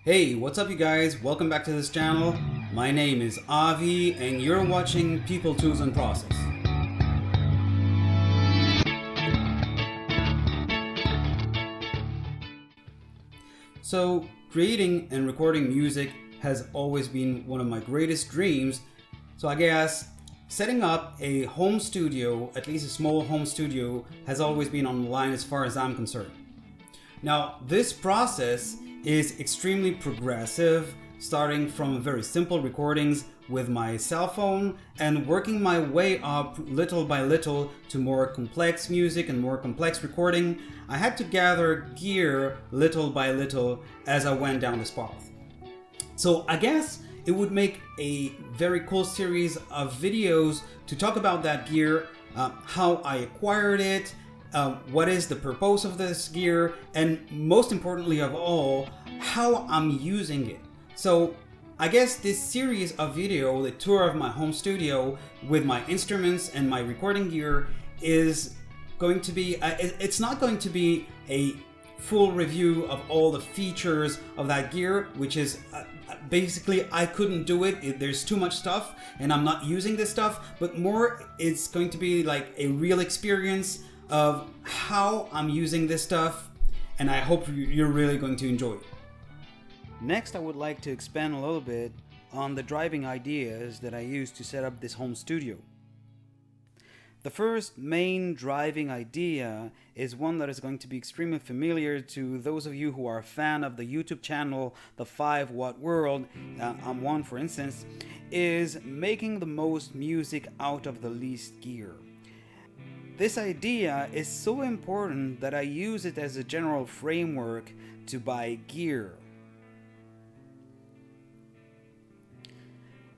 Hey, what's up you guys? Welcome back to this channel. My name is Avi and you're watching People, Tools and Process. So, creating and recording music has always been one of my greatest dreams. So I guess setting up a home studio, at least a small home studio, has always been on the line as far as I'm concerned. Now, this process is extremely progressive, starting from very simple recordings with my cell phone and working my way up little by little to more complex music and more complex recording. I had to gather gear little by little as I went down this path. So I guess it would make a very cool series of videos to talk about that gear, how I acquired it, what is the purpose of this gear, and most importantly of all, how I'm using it. So I guess this series of video, the tour of my home studio with my instruments and my recording gear, is going to be, it's not going to be a full review of all the features of that gear, which is basically I couldn't do it. There's too much stuff and I'm not using this stuff, but more it's going to be like a real experience of how I'm using this stuff, and I hope you're really going to enjoy it. Next, I would like to expand a little bit on the driving ideas that I used to set up this home studio. The first main driving idea is one that is going to be extremely familiar to those of you who are a fan of the YouTube channel, the 5 Watt World, I'm one for instance, is making the most music out of the least gear. This idea is so important that I use it as a general framework to buy gear.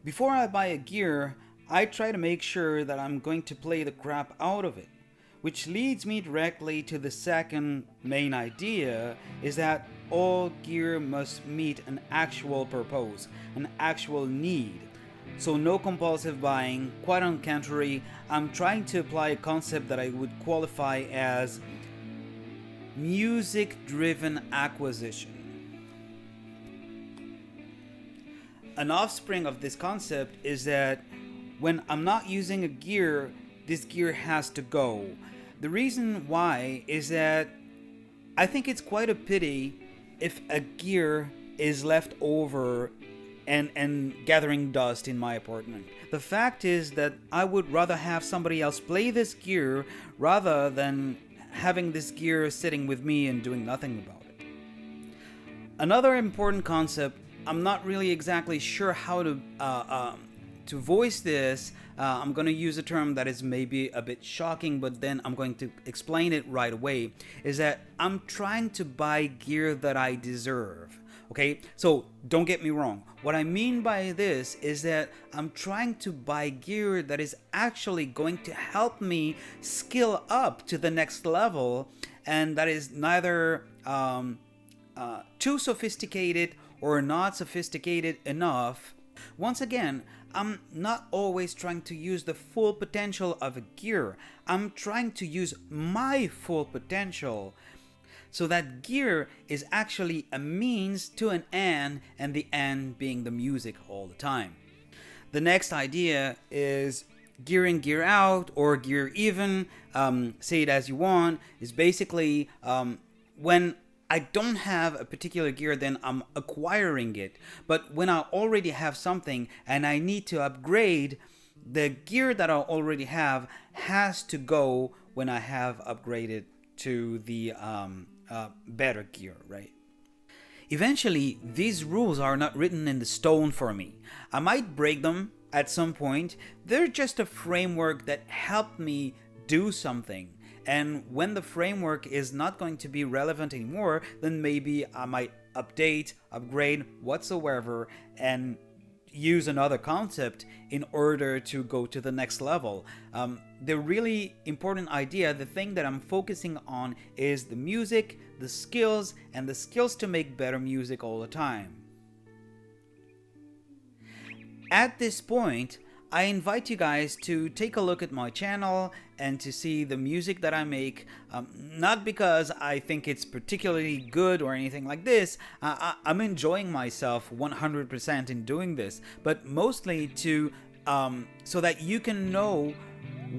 Before I buy a gear, I try to make sure that I'm going to play the crap out of it, which leads me directly to the second main idea, is that all gear must meet an actual purpose, an actual need. So no compulsive buying. Quite on the contrary, I'm trying to apply a concept that I would qualify as music-driven acquisition. An offspring of this concept is that when I'm not using a gear, this gear has to go. The reason why is that I think it's quite a pity if a gear is left over and gathering dust in my apartment. The fact is that I would rather have somebody else play this gear rather than having this gear sitting with me and doing nothing about it. Another important concept, I'm not really exactly sure how to voice this. I'm going to use a term that is maybe a bit shocking, but then I'm going to explain it right away, is that I'm trying to buy gear that I deserve. Okay, so don't get me wrong. What I mean by this is that I'm trying to buy gear that is actually going to help me skill up to the next level, and that is neither too sophisticated or not sophisticated enough. Once again, I'm not always trying to use the full potential of a gear. I'm trying to use my full potential. So that gear is actually a means to an end, and the end being the music all the time. The next idea is gear in, gear out, or gear even, say it as you want, is basically when I don't have a particular gear, then I'm acquiring it. But when I already have something and I need to upgrade, the gear that I already have has to go when I have upgraded to the better gear, right? Eventually, these rules are not written in the stone for me. I might break them at some point. They're just a framework that helped me do something. And when the framework is not going to be relevant anymore, then maybe I might update, upgrade, whatsoever, and use another concept in order to go to the next level. The really important idea, the thing that I'm focusing on, is the music, the skills, and the skills to make better music all the time. At this point, I invite you guys to take a look at my channel and to see the music that I make, not because I think it's particularly good or anything like this. I'm enjoying myself 100% in doing this, but mostly to so that you can know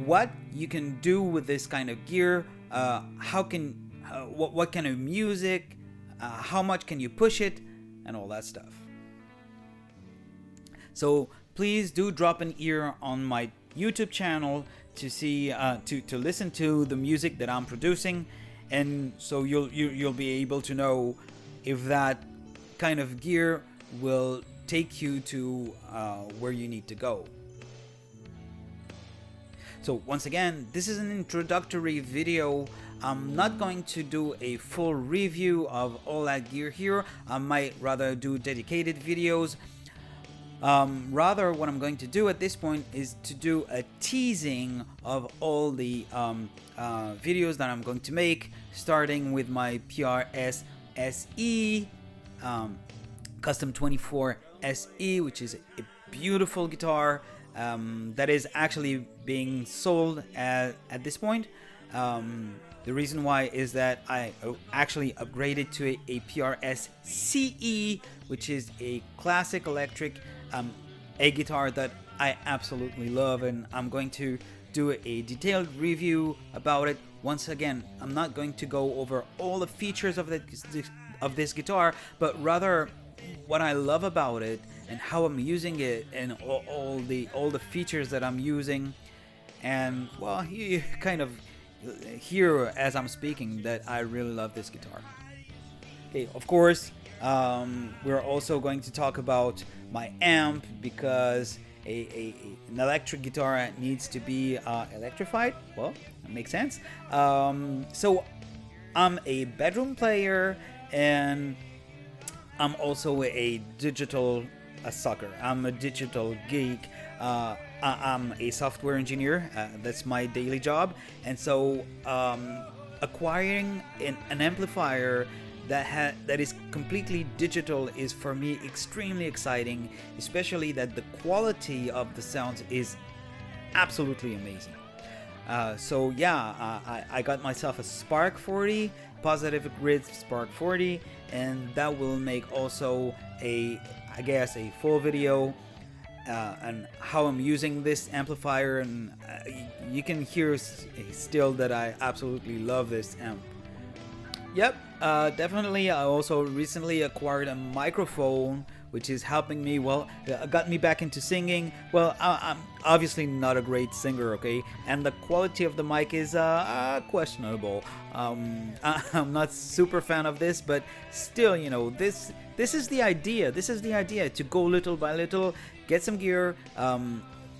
what you can do with this kind of gear, what kind of music, how much can you push it, and all that stuff. So please do drop an ear on my YouTube channel to see to listen to the music that I'm producing, and so you'll be able to know if that kind of gear will take you to where you need to go. So once again, this is an introductory video. I'm not going to do a full review of all that gear here. I might rather do dedicated videos. Rather, what I'm going to do at this point is to do a teasing of all the videos that I'm going to make, starting with my PRS SE, Custom 24 SE, which is a beautiful guitar that is actually being sold at this point. The reason why is that I actually upgraded to a PRS CE, which is a classic electric a guitar that I absolutely love, and I'm going to do a detailed review about it. Once again, I'm not going to go over all the features of this guitar, but rather what I love about it and how I'm using it, and all the features that I'm using. And well, you kind of hear as I'm speaking that I really love this guitar. Okay, of course, we're also going to talk about my amp, because an electric guitar needs to be electrified. Well, that makes sense. So I'm a bedroom player, and I'm also a digital sucker. I'm a digital geek. I'm a software engineer. That's my daily job. And so acquiring an amplifier that is completely digital is for me extremely exciting, especially that the quality of the sounds is absolutely amazing. So yeah, I got myself a Spark40, positive grid Spark40, and that will make also I guess a full video and how I'm using this amplifier, and you can hear still that I absolutely love this amp. Yep, definitely. I also recently acquired a microphone, which is helping me, well, got me back into singing. Well, I'm obviously not a great singer, okay? And the quality of the mic is questionable. I'm not super fan of this, but still, you know, this is the idea. This is the idea, to go little by little, get some gear,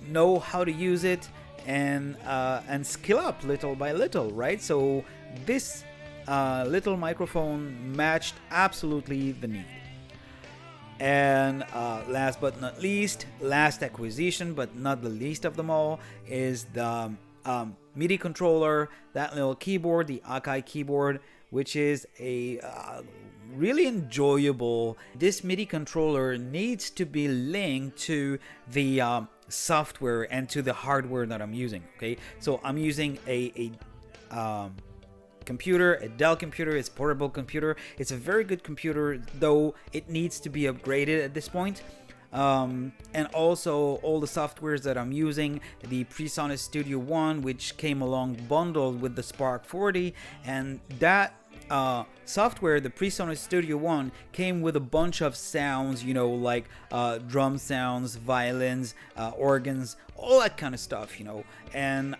know how to use it, and skill up little by little, right? So this little microphone matched absolutely the need. And last but not least, last acquisition but not the least of them all, is the MIDI controller, that little keyboard, the AKAI keyboard, which is a really enjoyable. This MIDI controller needs to be linked to the software and to the hardware that I'm using. Okay, so I'm using a computer, a Dell computer. It's a portable computer. It's a very good computer, though it needs to be upgraded at this point. And also all the softwares that I'm using, the PRS Studio 1, which came along bundled with the Spark40, and that software, the PRS Studio 1, came with a bunch of sounds, you know, like drum sounds, violins, organs, all that kind of stuff, you know. And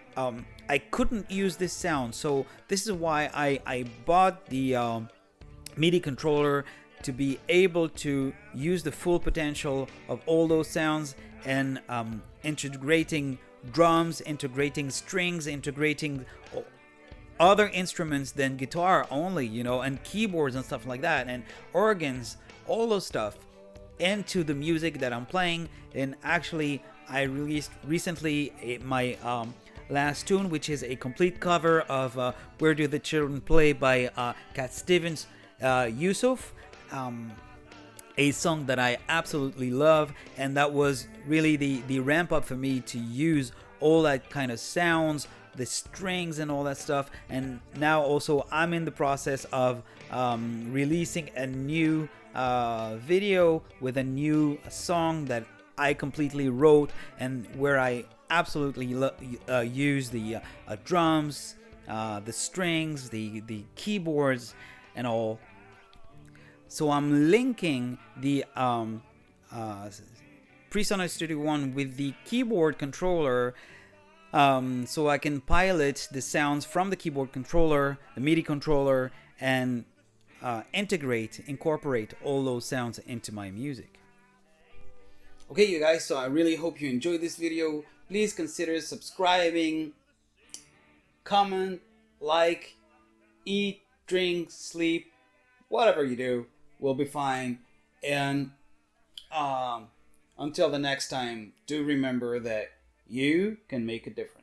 I couldn't use this sound, so this is why I bought the MIDI controller, to be able to use the full potential of all those sounds, and integrating drums, integrating strings, integrating other instruments than guitar only, you know, and keyboards and stuff like that, and organs, all those stuff into the music that I'm playing. And actually, I released recently my last tune, which is a complete cover of Where Do the Children Play by Cat Stevens, Yusuf, a song that I absolutely love. And that was really the ramp up for me to use all that kind of sounds, the strings and all that stuff. And now also I'm in the process of releasing a new video with a new song that I completely wrote, and where I absolutely use the drums, the strings, the keyboards and all. So I'm linking the PRS Studio 1 with the keyboard controller, so I can pilot the sounds from the keyboard controller, the MIDI controller, and incorporate all those sounds into my music. Okay, you guys, so I really hope you enjoyed this video. Please consider subscribing, comment, like, eat, drink, sleep, whatever you do will be fine. And until the next time, do remember that you can make a difference.